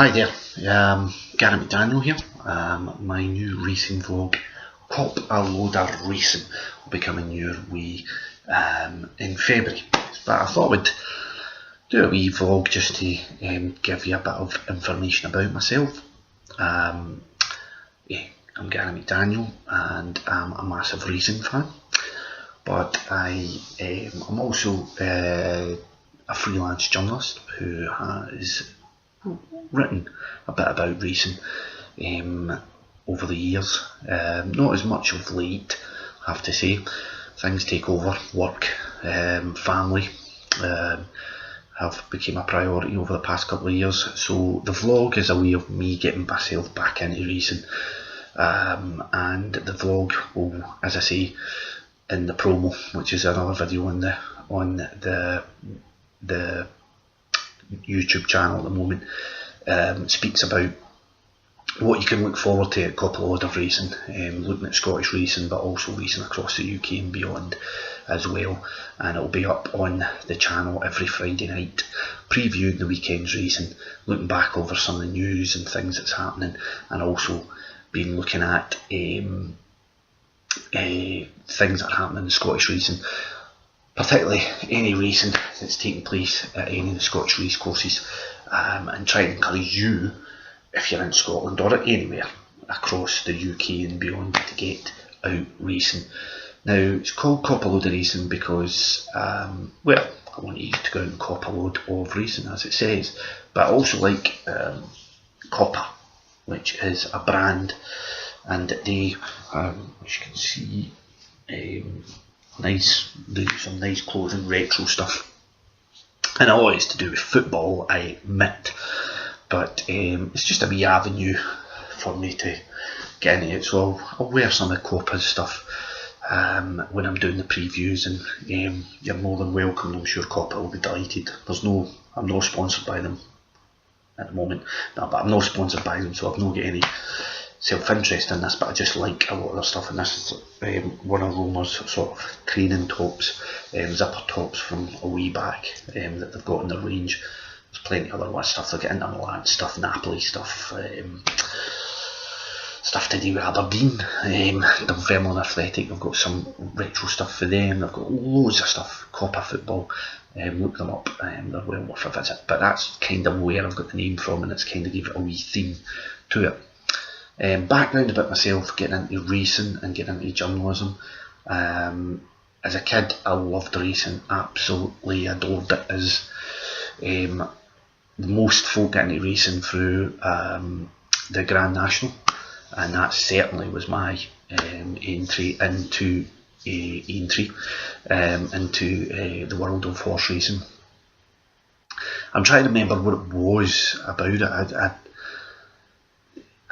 Hi there, Gary McDaniel here. My new racing vlog, CopaLoadofRacing, will be coming your way in February. But I thought I would do a wee vlog just to give you a bit of information about myself. I'm Gary McDaniel and I'm a massive racing fan, but I'm also a freelance journalist who has written a bit about racing over the years, not as much of late, I have to say. Things take over, work, family have become a priority over the past couple of years, so the vlog is a way of me getting myself back into racing, and the vlog will, as I say in the promo, which is another video on the YouTube channel at the moment, speaks about what you can look forward to at CopaLoadofRacing, looking at Scottish racing but also racing across the UK and beyond as well, and it'll be up on the channel every Friday night, previewing the weekend's racing, looking back over some of the news and things that's happening, and also been looking at things that are happening in Scottish racing, particularly any racing that's taking place at any of the Scottish racecourses, and try to encourage you, if you're in Scotland or anywhere across the UK and beyond, to get out racing. Now, it's called CopaLoadofRacing because, well, I want you to go out and cop a load of racing, as it says, but I also like Copa, which is a brand, and they, as you can see, they do some nice clothing, retro stuff, and a lot is to do with football, I admit, but it's just a wee avenue for me to get into it. So I'll wear some of Copa's stuff when I'm doing the previews, and you're more than welcome. I'm sure Copa will be delighted. I'm not sponsored by them at the moment, but I'm not sponsored by them, so I've not got any self-interest in this, but I just like a lot of their stuff, and this is one of Romer's sort of training tops, zipper tops from a way back that they've got in their range. There's plenty of other stuff, they've got Inter Milan stuff, Napoli stuff, stuff to do with Aberdeen, Dunfermline Athletic, they've got some retro stuff for them, they've got loads of stuff, Copa Football, look them up, they're well worth a visit, but that's kind of where I've got the name from, and it's kind of gave it a wee theme to it. Background about myself, getting into racing and getting into journalism. As a kid, I loved racing, absolutely adored it, as most folk get into racing through the Grand National, and that certainly was my entry into the world of horse racing. I'm trying to remember what it was about it.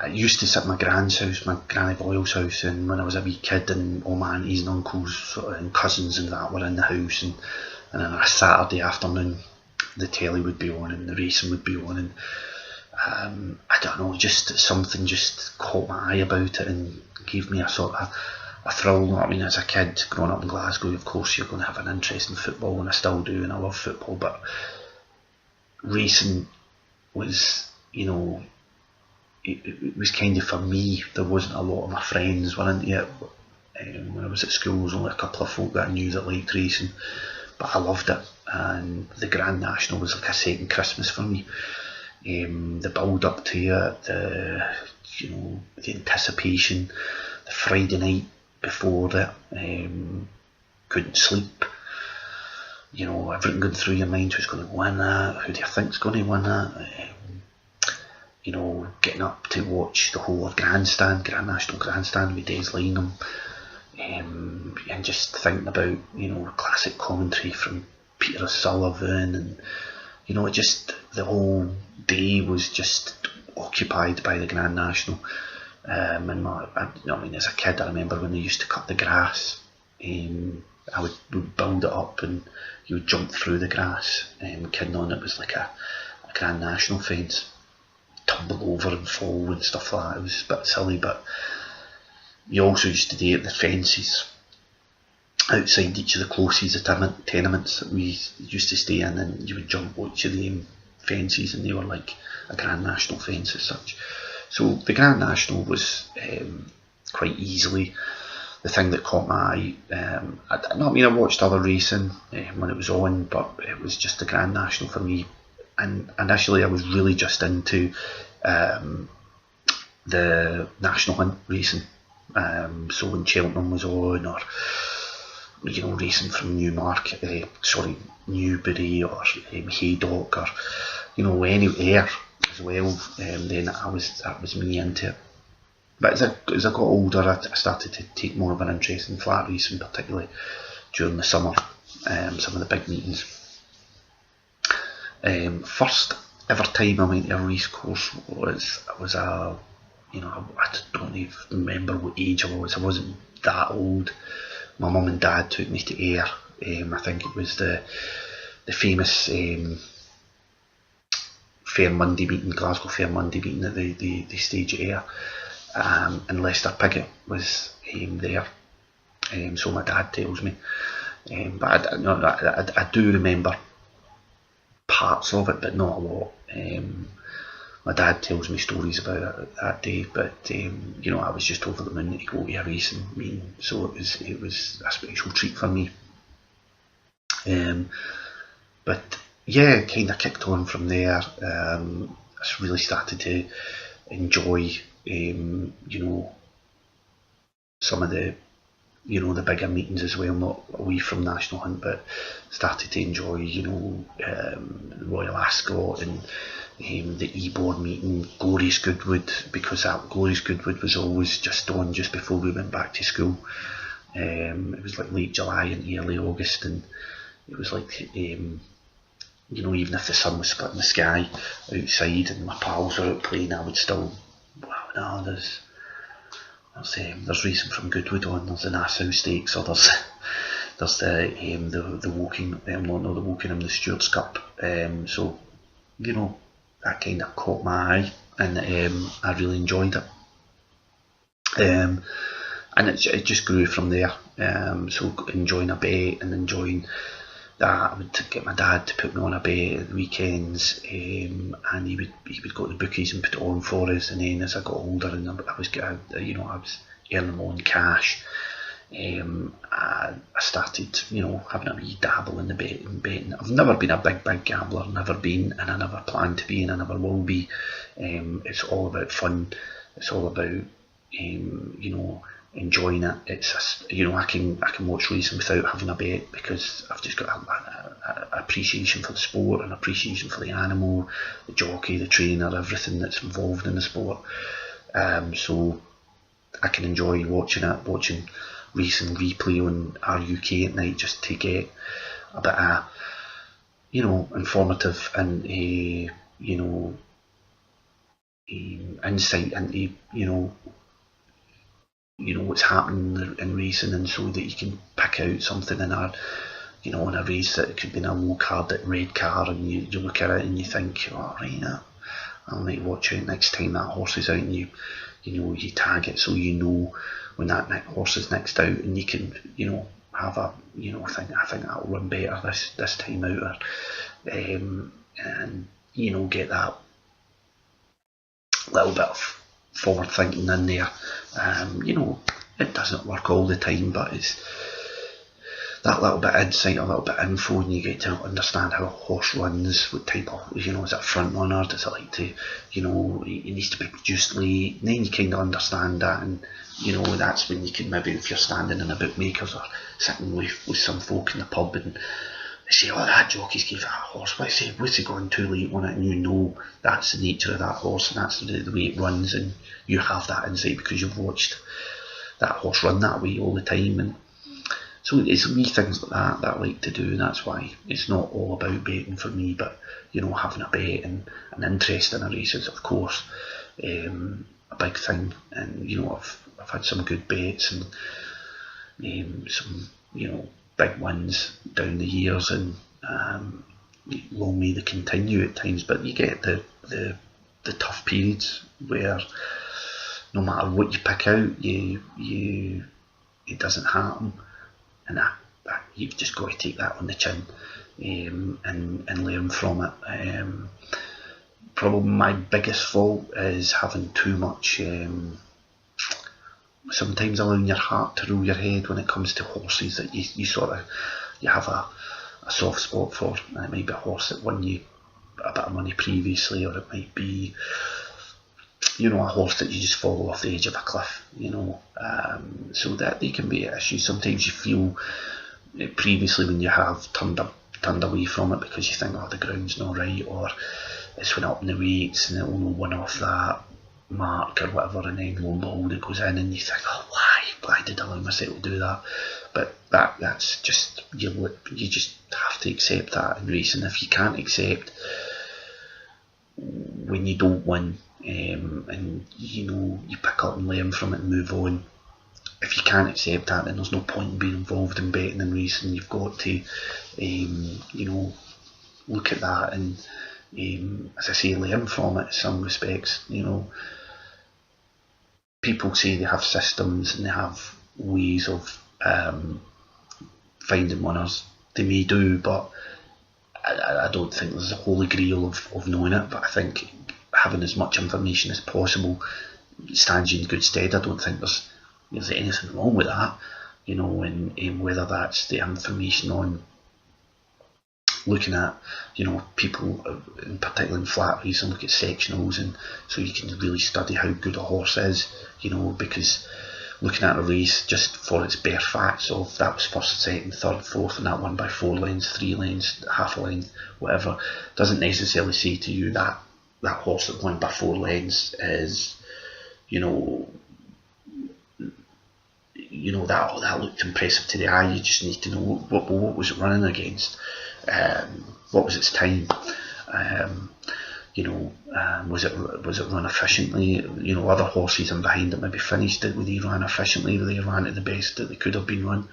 I used to sit at my grand's house, my Granny Boyle's house, and when I was a wee kid, and all my aunties and uncles and cousins and that were in the house, and then on a Saturday afternoon the telly would be on and the racing would be on, and I don't know, just something just caught my eye about it and gave me a sort of a thrill. I mean, as a kid growing up in Glasgow, of course you're going to have an interest in football, and I still do, and I love football, but racing was, it was kind of for me. There wasn't a lot of my friends were into it. When I was at school, there was only a couple of folk that I knew that liked racing, but I loved it, and the Grand National was like a second Christmas for me. The build up to it, the anticipation, the Friday night before it, couldn't sleep. Everything going through your mind, who's going to win that, who do you think's going to win that. Getting up to watch the whole of Grand National Grandstand with Des Lynam, and just thinking about, classic commentary from Peter O'Sullivan, and, the whole day was just occupied by the Grand National. And as a kid, I remember when they used to cut the grass, I would build it up and you would jump through the grass, kidding on, it was like a Grand National fence, tumble over and fall and stuff like that. It was a bit silly, but you also used to do it at the fences outside each of the closes, the tenements that we used to stay in, and you would jump each of them fences, and they were like a Grand National fence as such. So the Grand National was quite easily the thing that caught my eye. I watched other racing when it was on, but it was just the Grand National for me. And initially I was really just into the National Hunt racing. So when Cheltenham was on, or racing from Newbury, or Haydock, or anywhere as well, then that was me into it. But as I got older, I started to take more of an interest in flat racing, particularly during the summer. Some of the big meetings. First ever time I went to a race course was I don't even remember what age I was. I wasn't that old. My mum and dad took me to Ayr. I think it was the famous Fair Monday meeting, Glasgow Fair Monday meeting that they stage at Ayr. And Lester Piggott was there. So my dad tells me. But I do remember parts of it, but not a lot. My dad tells me stories about it that day, but I was just over the moon to go to a racing meeting, so it was a special treat for me. But yeah, kind of kicked on from there. I really started to enjoy, some of the the bigger meetings as well, not away from National Hunt, but started to enjoy, Royal Ascot and the Ebor meeting, Glorious Goodwood, because that Glorious Goodwood was always just on just before we went back to school. It was like late July and early August, and it was like, even if the sun was splitting the sky outside and my pals were out playing, I would still, wow, no, there's racing from Goodwood on, there's the Nassau Stakes, or there's the Woking, the Stewards Cup. So that kind of caught my eye, and I really enjoyed it. And it just grew from there. So enjoying a bet and enjoying that. I would get my dad to put me on a bet at the weekends, and he would go to the bookies and put it on for us. And then as I got older and I was earning my own cash, I started having a wee dabble in the betting. I've never been a big gambler, never been, and I never plan to be, and I never will be. It's all about fun. It's all about enjoying it. It's just, I can watch racing without having a bet, because I've just got an appreciation for the sport, an appreciation for the animal, the jockey, the trainer, everything that's involved in the sport. So I can enjoy watching racing replay on RUK at night, just to get a bit of informative and insight into what's happening in racing, and so that you can pick out something in a in a race that could be in a low card, at red car, and you look at it and you think, oh right, I might watch it next time that horse is out, and you tag it so when that horse is next out, and you can have a I think that'll run better this time out, and get that little bit of forward thinking in there. It doesn't work all the time, but it's that little bit of insight, a little bit of info, and you get to understand how a horse runs, what type of, is it a front runner, does it like to, he needs to be produced late, and then you kind of understand that, and that's when you can, maybe if you're standing in a bookmakers or sitting with some folk in the pub, and they say, oh, that jockey's gave that horse, what's he going too late on it, and that's the nature of that horse, and that's the way it runs, and you have that insight because you've watched that horse run that way all the time. And so it's wee things like that I like to do, and that's why it's not all about betting for me, but having a bet and an interest in a race is, of course, a big thing. And I've had some good bets and some big wins down the years, and long may they continue at times. But you get the tough periods where no matter what you pick out, it doesn't happen, and you've just got to take that on the chin. and learn from it. Probably my biggest fault is having too much, sometimes allowing your heart to rule your head when it comes to horses that you sort of, you have a soft spot for. And it might be a horse that won you a bit of money previously, or it might be, you know, a horse that you just follow off the edge of a cliff, you know. So that they can be issues. Sometimes you feel previously when you have turned away from it because you think, oh, the ground's not right, or it's went up in the weights and it'll no one off that mark or whatever, and then lo and behold it goes in and you think, oh, why did I allow myself to do that? But that's just, you just have to accept that in racing. If you can't accept when you don't win, and you know, you pick up and learn from it and move on, if you can't accept that, then there's no point in being involved in betting and racing. You've got to you know, look at that and as I say, learn from it in some respects. You know, people say they have systems and they have ways of finding winners. They may do, but I don't think there's a holy grail of knowing it. But I think having as much information as possible stands you in good stead. I don't think there's anything wrong with that, you know, and whether that's the information on looking at, you know, people in particular in flat racing, look at sectionals, and so you can really study how good a horse is, you know, because looking at a race just for its bare facts of that was first, second, third, fourth, and that won by 4 lengths, 3 lengths, half a length, whatever, doesn't necessarily say to you that that horse that won by 4 lengths is, you know, that looked impressive to the eye. You just need to know what was it running against, what was its time, you know, was it run efficiently? You know, other horses in behind it maybe finished it, where they ran efficiently, where they ran at the best that they could have been run.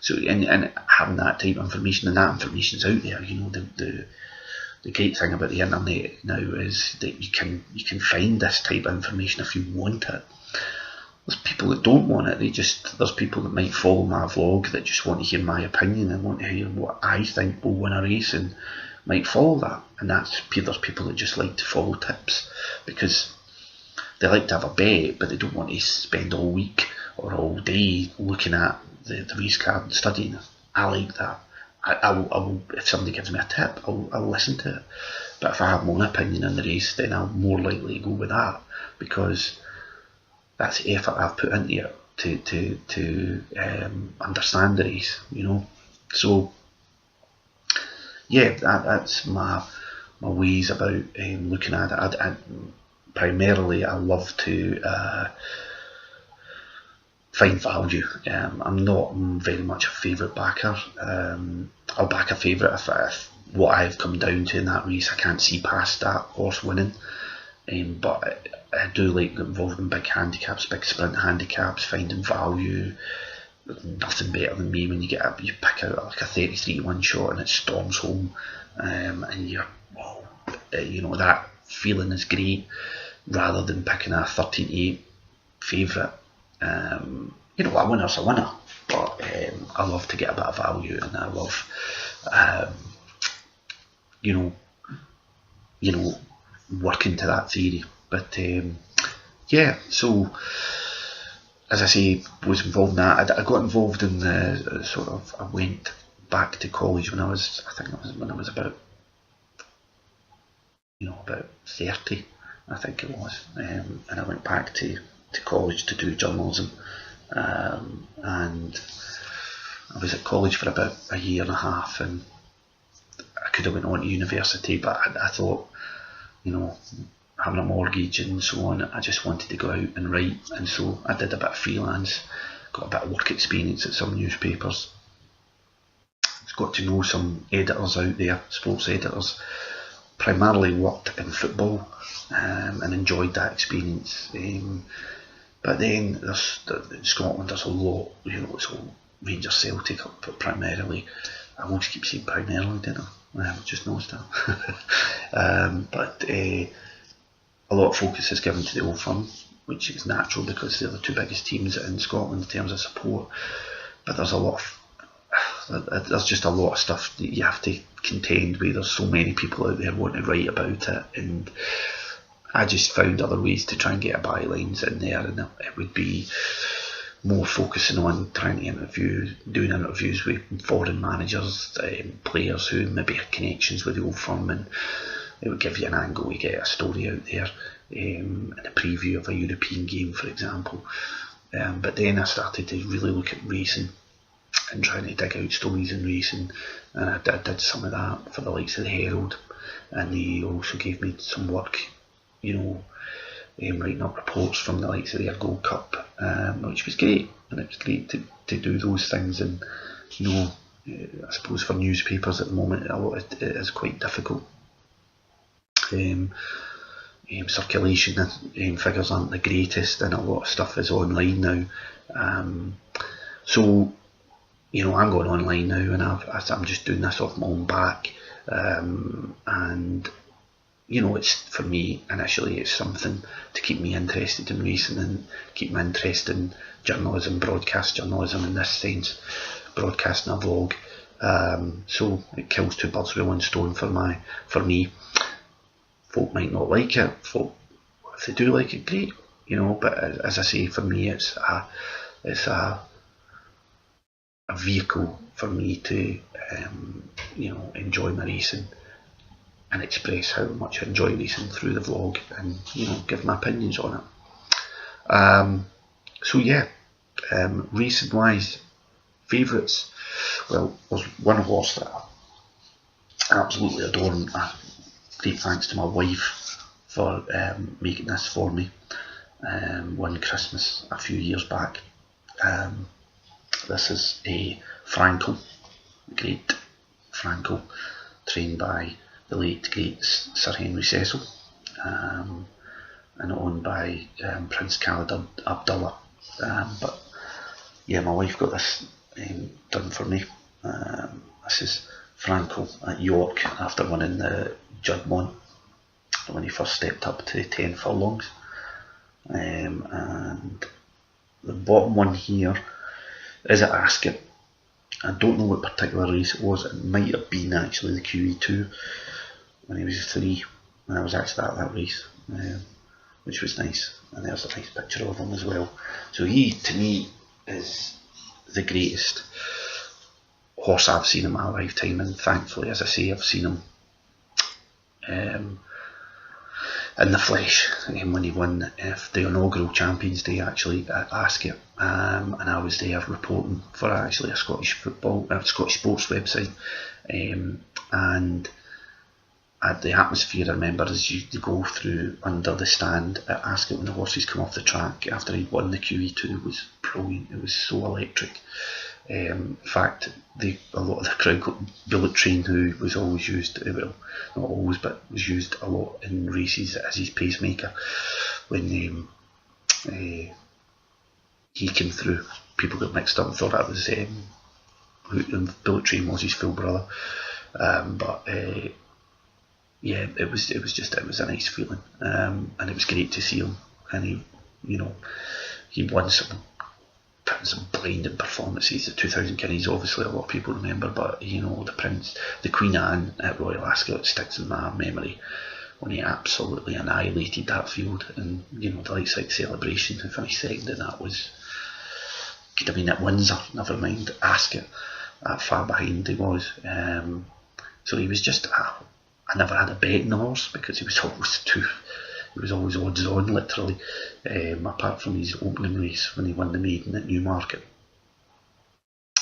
So and having that type of information, and that information's out there. You know, the great thing about the internet now is that you can find this type of information if you want it. There's people that don't want it. There's people that might follow my vlog that just want to hear my opinion and want to hear what I think will win a race and might follow that. And there's people that just like to follow tips because they like to have a bet, but they don't want to spend all week or all day looking at the race card and studying it. I like that. I will, if somebody gives me a tip, I'll listen to it. But if I have my own opinion in the race, then I'm more likely to go with that, because that's the effort I've put into it to understand the race, you know. So yeah, that's my ways about looking at it. Primarily, I love to find value. I'm not very much a favourite backer. I'll back a favourite if what I've come down to in that race I can't see past that horse winning. But I do like getting involved in big handicaps, big sprint handicaps, finding value. There's nothing better than me when you pick out like a 33-1 shot and it storms home, and you're, whoa, you know, that feeling is great, rather than picking a 13-8 favourite. You know, a winner's a winner, but I love to get a bit of value, and I love, you know, working to that theory. But yeah, so as I say, was involved in that. I got involved in the sort of, I went back to college when I was about, you know, about 30, I think it was, and I went back to college to do journalism, and I was at college for about a year and a half, and I could have went on to university, but I thought, you know, having a mortgage and so on, I just wanted to go out and write, and so I did a bit of freelance, got a bit of work experience at some newspapers, got to know some editors out there, sports editors, primarily worked in football, and enjoyed that experience. But then in Scotland there's a lot, you know, it's all Rangers Celtic, but primarily, I always keep saying primarily, didn't I? I just noticed that. But a lot of focus is given to the Old Firm, which is natural because they're the two biggest teams in Scotland in terms of support. But there's a lot of there's just a lot of stuff that you have to contend with. There's so many people out there wanting to write about it, and I just found other ways to try and get a bylines in there, and it would be more focusing on trying to doing interviews with foreign managers, players who maybe had connections with the old firm, and it would give you an angle, you get a story out there, and a preview of a European game, for example. But then I started to really look at racing and trying to dig out stories in racing, and I did some of that for the likes of the Herald, and they also gave me some work, writing up reports from the likes of their Gold Cup, which was great, and it was great to do those things. And I suppose for newspapers at the moment it is quite difficult. Circulation figures aren't the greatest, and a lot of stuff is online now. So I'm going online now, and I'm just doing this off my own back, and it's, for me initially, it's something to keep me interested in racing and keep my interest in journalism, broadcast journalism in this sense, broadcasting a vlog. So it kills two birds with one stone for me. Folk might not like it. Folk, if they do like it, great. But as I say, for me, it's a vehicle for me to enjoy my racing and express how much I enjoy racing through the vlog, and give my opinions on it. So yeah, racing wise, favourites. Well, there's one horse that I absolutely adore, and great thanks to my wife for making this for me one Christmas a few years back. This is a Frankel, great Frankel, trained by the late great Sir Henry Cecil, and owned by Prince Khalid Abdullah. But yeah, my wife got this done for me. This is Frankel at York after winning the Juddmonte when he first stepped up to 10 furlongs. And the bottom one here is at Ascot. I don't know what particular race it was. It might have been actually the QE2 when he was 3, and I was actually at that race, which was nice. And there's a nice picture of him as well. So he, to me, is the greatest horse I've seen in my lifetime, and thankfully, as I say, I've seen him in the flesh when he won the inaugural Champions Day actually at Ascot, and I was there reporting for actually a Scottish sports website, and the atmosphere I remember as you go through under the stand at Ascot when the horses come off the track after he'd won the QE2 was brilliant. It was so electric. In fact, a lot of the crowd got Bullet Train, who was always used, well, not always, but was used a lot in races as his pacemaker. When he came through, people got mixed up and thought that was Bullet Train was his full brother. But yeah, it was a nice feeling, and it was great to see him. And he won some blinding performances. The 2000 Guineas, obviously a lot of people remember, but the Queen Anne at Royal Ascot sticks in my memory when he absolutely annihilated that field, and the likes like Celebration, who finished second, and that could have been at Windsor, never mind Ascot, that far behind he was. So he was just I never had a bet in the horse because he was always odds on, literally, apart from his opening race when he won the maiden at Newmarket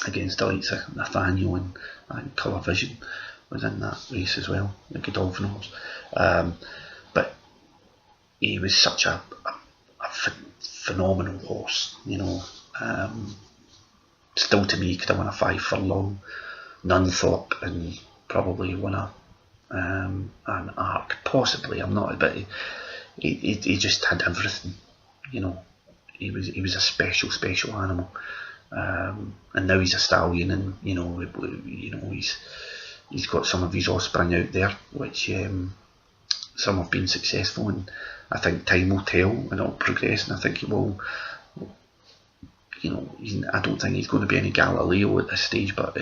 against the likes of Nathaniel, and Colour Vision was in that race as well, the Godolphin horse. But he was such a phenomenal horse, still to me could have won a 5 furlong, Nunthorpe, and probably won an Arc, possibly, I'm not, but he just had everything, he was a special animal, and now he's a stallion, and he's got some of his offspring out there, which some have been successful, and I think time will tell, and it'll progress, and I think you know, I don't think he's going to be any Galileo at this stage, but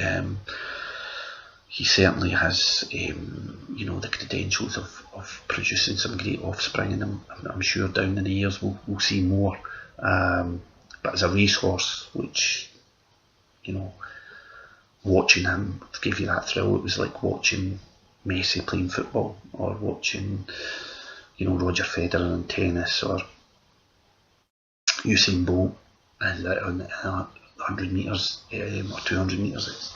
he certainly has, you know, the credentials of producing some great offspring, and I'm sure down in the years we'll see more. But as a racehorse, which, you know, watching him gave you that thrill. It was like watching Messi playing football, or watching, you know, Roger Federer in tennis, or Usain Bolt on 100 metres or 200 metres.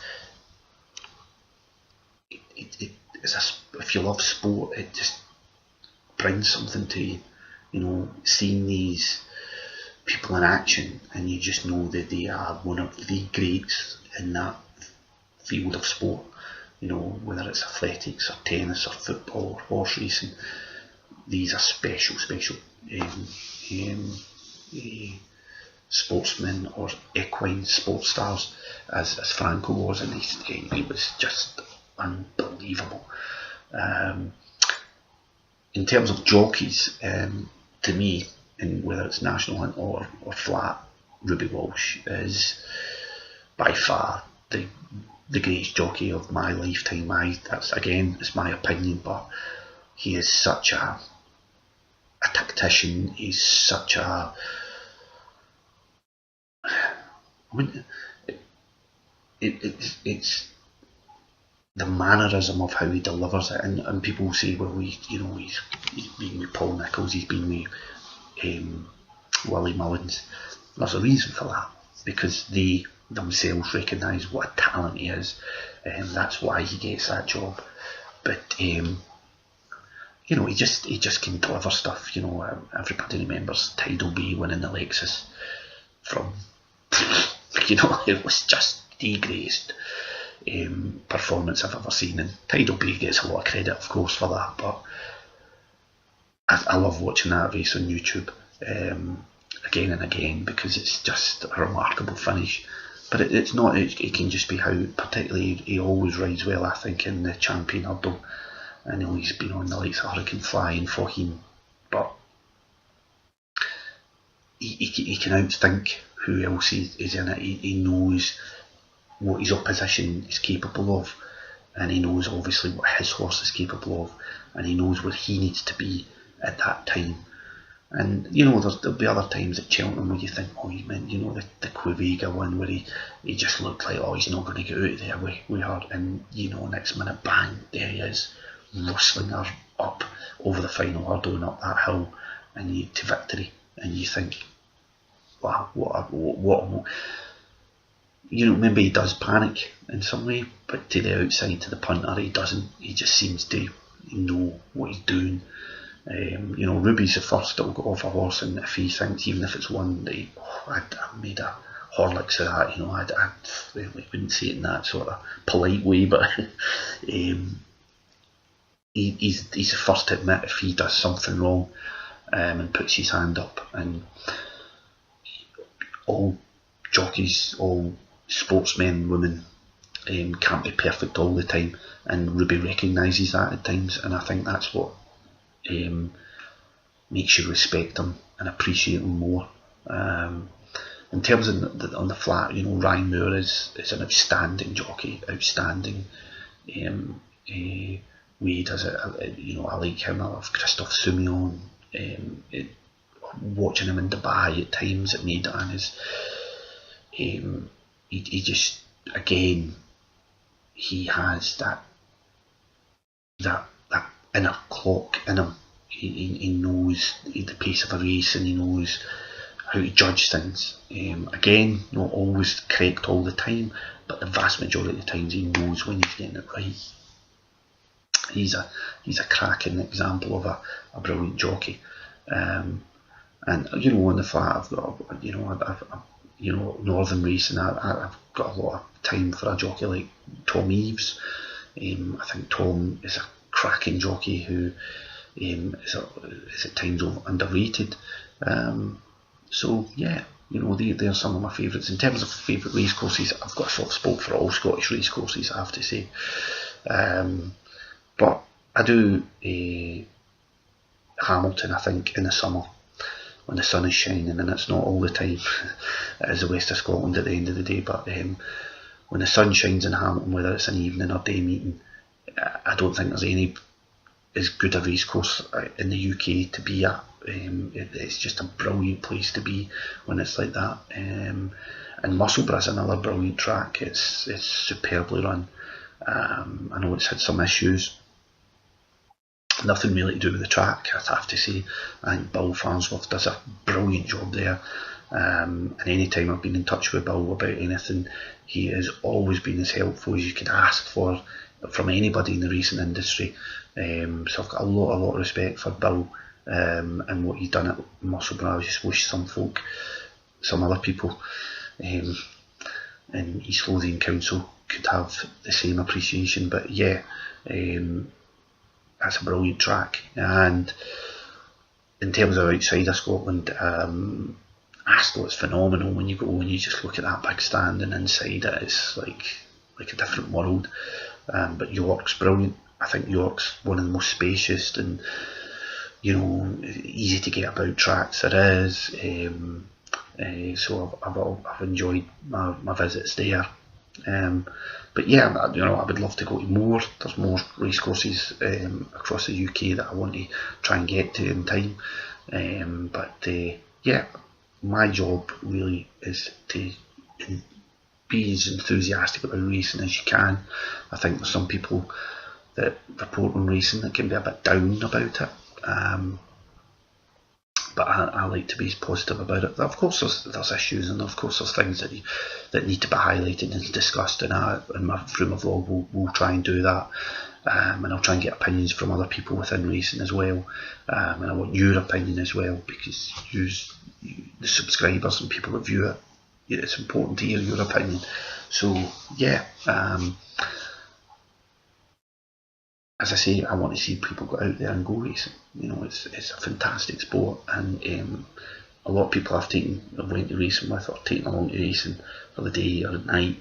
If you love sport, it just brings something to you. You know, seeing these people in action, and you just know that they are one of the greats in that field of sport. You know, whether it's athletics or tennis or football or horse racing, these are special sportsmen or equine sports stars, as Franco was, and he was just unbelievable. In terms of jockeys, to me, and whether it's national hunt or flat, Ruby Walsh is by far the greatest jockey of my lifetime. That's, again, it's my opinion, but he is such a tactician. He's such a, I mean, it's the mannerism of how he delivers it, and people will say, well, he's been with Paul Nicholls, he's been with Willie Mullins. There's a reason for that, because they themselves recognise what a talent he is, and that's why he gets that job. But you know, he just can deliver stuff. You know, everybody remembers Tidal Bay winning the Lexus from, you know, it was just the greatest performance I've ever seen, and Tidal Bay gets a lot of credit, of course, for that, but I love watching that race on YouTube again and again, because it's just a remarkable finish. But it's not, it can just be how, particularly, he always rides well, I think, in the Champion Hurdle. I know he's been on the likes of Hurricane Fly and Faugheen, but he can outthink who else is in it. He knows what his opposition is capable of, and he knows obviously what his horse is capable of, and he knows where he needs to be at that time. And you know, there'll be other times at Cheltenham where you think, oh, he meant, you know, the Quevega one where he just looked like, oh, he's not going to get out of there with her, and you know, next minute, bang, there he is, rustling her up over the final hurdle and up that hill, and to victory. And you think, wow, what you know, maybe he does panic in some way, but to the outside, to the punter, he doesn't. He just seems to know what he's doing. You know, Ruby's the first that will go off a horse, and if he thinks, even if it's one that I made a Horlicks of that, you know, I wouldn't say it in that sort of polite way, but he's the first to admit if he does something wrong, and puts his hand up. And all jockeys, all sportsmen, women, can't be perfect all the time, and Ruby recognises that at times, and I think that's what makes you respect him and appreciate him more. In terms of on the flat, you know, Ryan Moore is an outstanding jockey, outstanding way he does it. You know, I like him. I love Christophe Soumillon. Watching him in Dubai at times at Maidan is, he just, again, he has that inner clock in him. He knows the pace of a race, and he knows how to judge things. Again, not always correct all the time, but the vast majority of the times he knows when he's getting it right. He's a cracking example of a brilliant jockey. And you know, on the flat, I've got, you know, Northern racing, I've got a lot of time for a jockey like Tom Eaves. I think Tom is a cracking jockey who is at times underrated. So yeah, you know, they're some of my favourites. In terms of favourite race courses, I've got a soft spot for all Scottish race courses, I have to say. But I do Hamilton, I think, in the summer. when the sun is shining, and it's not all the time. It is the west of Scotland at the end of the day, but when the sun shines in Hamilton, whether it's an evening or day meeting, I don't think there's any as good a racecourse in the UK to be at. It's just a brilliant place to be when it's like that. And Musselburgh is another brilliant track. It's superbly run. I know it's had some issues. Nothing really to do with the track, I'd have to say. I think Bill Farnsworth does a brilliant job there. And any time I've been in touch with Bill about anything, he has always been as helpful as you could ask for from anybody in the racing industry. So I've got a lot of respect for Bill and what he's done at Musselburgh. I just wish some other people in East Lothian Council could have the same appreciation. But yeah, that's a brilliant track. And in terms of outside of Scotland, Ascot is phenomenal when you go and you just look at that big stand, and inside it is like a different world. But York's brilliant. I think York's one of the most spacious and easy to get about tracks there is. So I've enjoyed my visits there. But yeah, I would love to go to more. There's more racecourses across the UK that I want to try and get to in time. But yeah, my job really is to be as enthusiastic about racing as you can. I think there's some people that report on racing that can be a bit down about it. But I like to be positive about it. Of course there's issues, and of course there's things that need to be highlighted and discussed, and through my vlog we'll try and do that. And I'll try and get opinions from other people within racing as well. And I want your opinion as well, because the subscribers and people that view it, it's important to hear your opinion. So yeah, as I say, I want to see people go out there and go racing. It's a fantastic sport, and a lot of people I've went to racing with, or taken along to racing for the day or at night,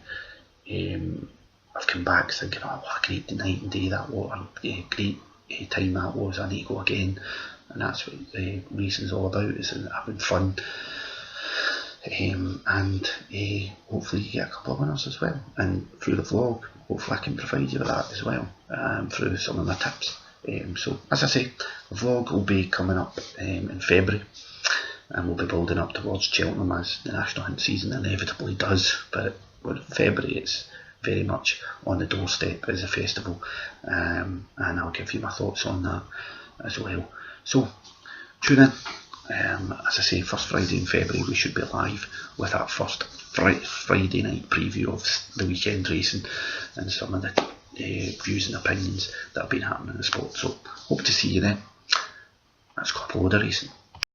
I've come back thinking, oh, what a great night and day that was, and great time that was, I need to go again. And that's what racing's all about, is having fun. And hopefully you get a couple of winners as well, and through the vlog hopefully I can provide you with that as well, through some of my tips. So as I say, the vlog will be coming up in February, and we'll be building up towards Cheltenham as the national hunt season inevitably does. But with February, it's very much on the doorstep as a festival, and I'll give you my thoughts on that as well. So tune in. As I say, first Friday in February we should be live with that first Friday night preview of the weekend racing and some of the views and opinions that have been happening in the sport. So hope to see you then. That's CopaLoadofRacing.